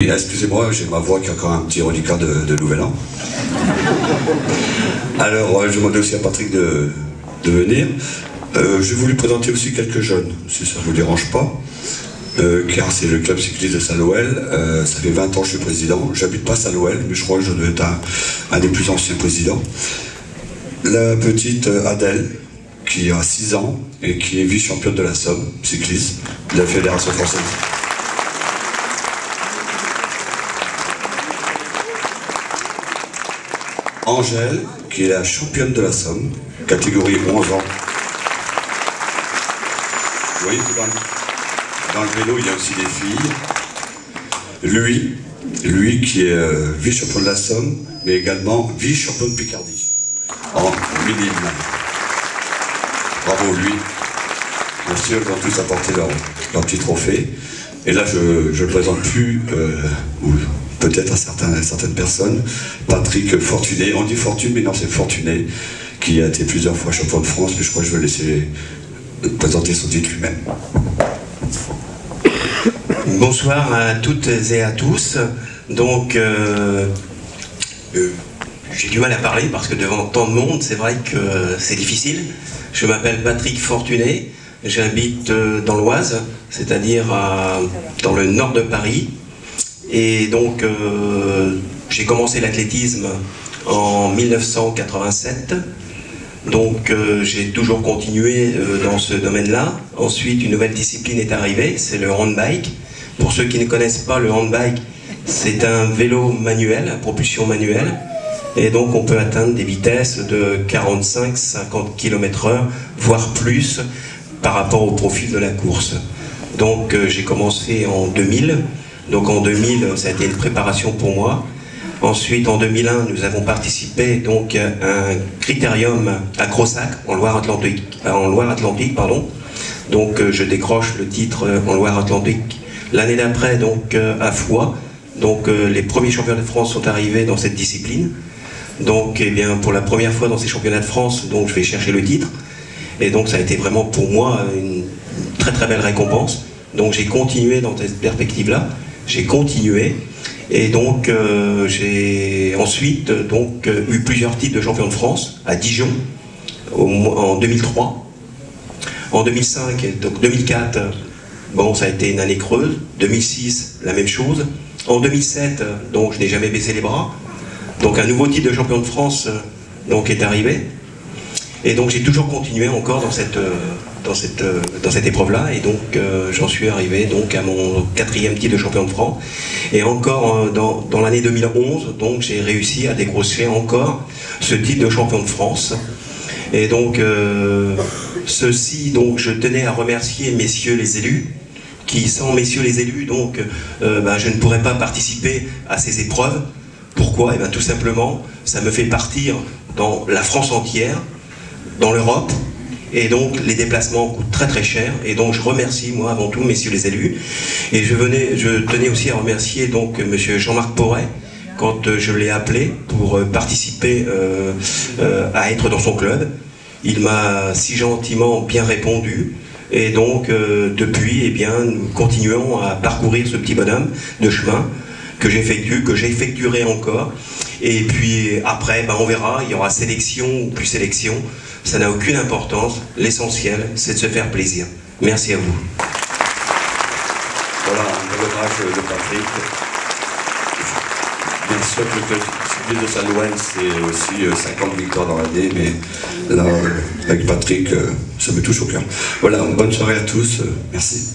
Excusez-moi, j'ai ma voix qui a encore un petit reliquat de Nouvel An. Alors, je demandais aussi à Patrick de venir. J'ai voulu présenter aussi quelques jeunes, si ça ne vous dérange pas, car c'est le club cycliste de Saint-Loël. Ça fait 20 ans que je suis président. J'habite pas Saint-Loël, mais je crois que je dois être un des plus anciens présidents. La petite Adèle, qui a 6 ans et qui est vice-championne de la Somme, cycliste, de la Fédération française. Angèle, qui est la championne de la Somme, catégorie 11 ans. Vous voyez que dans le vélo, il y a aussi des filles. Lui qui est vice-champion de la Somme, mais également vice-champion de Picardie, en minime. Bravo lui. Merci, ils ont tous apporté leur petit trophée. Et là, je ne le présente plus, peut-être à certaines personnes, Patrick Fortuné, on dit Fortune, mais non, c'est Fortuné, qui a été plusieurs fois champion de France, mais je crois que je vais laisser présenter son titre lui-même. Bonsoir à toutes et à tous. Donc, j'ai du mal à parler parce que devant tant de monde, c'est vrai que c'est difficile. Je m'appelle Patrick Fortuné, j'habite dans l'Oise, c'est-à-dire dans le nord de Paris. Et donc, j'ai commencé l'athlétisme en 1987. Donc, j'ai toujours continué dans ce domaine-là. Ensuite, une nouvelle discipline est arrivée, c'est le handbike. Pour ceux qui ne connaissent pas le handbike, c'est un vélo manuel, à propulsion manuelle. Et donc, on peut atteindre des vitesses de 45-50 km/h, voire plus, par rapport au profil de la course. Donc, j'ai commencé en 2000. Donc en 2000, ça a été une préparation pour moi. Ensuite, en 2001, nous avons participé donc à un critérium à Crossac, en Loire-Atlantique, Donc je décroche le titre en Loire-Atlantique. L'année d'après, donc à Foix. Donc les premiers championnats de France sont arrivés dans cette discipline. Donc, eh bien, pour la première fois dans ces championnats de France, donc je vais chercher le titre. Et donc ça a été vraiment pour moi une très très belle récompense. Donc j'ai continué dans cette perspective-là. J'ai continué et donc j'ai ensuite donc eu plusieurs titres de champion de France à Dijon en 2003. En 2005 et donc 2004, bon, ça a été une année creuse. 2006, la même chose. En 2007, donc je n'ai jamais baissé les bras. Donc un nouveau titre de champion de France donc est arrivé. Et donc j'ai toujours continué encore dans cette épreuve-là, et donc j'en suis arrivé donc à mon 4e titre de champion de France. Et encore dans l'année 2011, donc j'ai réussi à décrocher encore ce titre de champion de France. Et donc ceci, donc je tenais à remercier messieurs les élus, qui sans messieurs les élus, donc je ne pourrais pas participer à ces épreuves. Pourquoi? Et bien tout simplement, ça me fait partir dans la France entière, dans l'Europe, et donc les déplacements coûtent très très cher, et donc je remercie moi avant tout messieurs les élus, et je tenais aussi à remercier donc monsieur Jean-Marc Porret quand je l'ai appelé pour participer à être dans son club. Il m'a si gentiment bien répondu, et donc depuis, eh bien, nous continuons à parcourir ce petit bonhomme de chemin que j'effectuerai encore. Et puis après, on verra, il y aura sélection ou plus sélection, ça n'a aucune importance. L'essentiel, c'est de se faire plaisir. Merci à vous. Voilà, un bel hommage de Patrick. Bien sûr que le cycliste de Saint-Loël, c'est aussi 50 victoires dans l'année, mais là, avec Patrick, ça me touche au cœur. Voilà, bonne soirée à tous, merci.